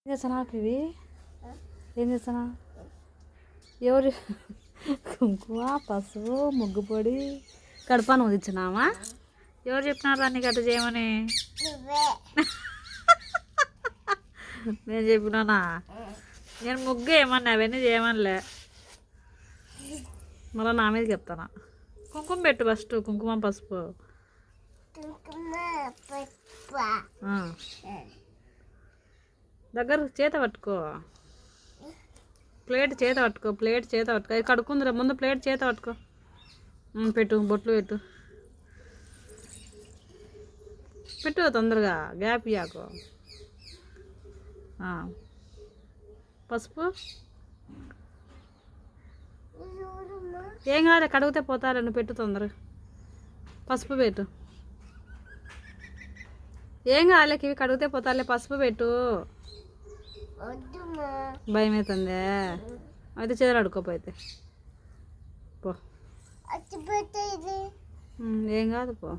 ఏం చేస్తున్నా ఇవి? ఏం చేస్తున్నా? ఎవరు కుంకుమ పసుపు ముగ్గు పొడి కడపను ఉదిచ్చినామా? ఎవరు చెప్పినారా నీకు అట్లా చేయమని? నేను చెప్పినానా? నేను ముగ్గు ఏమన్నా అవన్నీ చేయమనిలే. మళ్ళీ నా మీద చెప్తానా? కుంకుమ పెట్టు ఫస్ట్, కుంకుమ పసుపు. దగ్గర చేత పట్టుకో, ప్లేట్ చేత పట్టుకో, ప్లేట్ చేత పట్టుకో. అది కడుక్కుందిరా, ముందు ప్లేట్ చేత పట్టుకో. పెట్టు, బొట్లు పెట్టు, పెట్టు తొందరగా, గ్యాప్ ఇయ్యాకు. పసుపు ఏం కాదు, కడిగితే పోతారు. నువ్వు పెట్టు తొందరగా, పసుపు పెట్టు. ఏం కావాలి, ఇవి కడిగితే పోతారులే. పసుపు పెట్టు. భయం అవుతుందే, అయితే చేతులు అడుకోపోయితే పో. ఏం కాదు పో.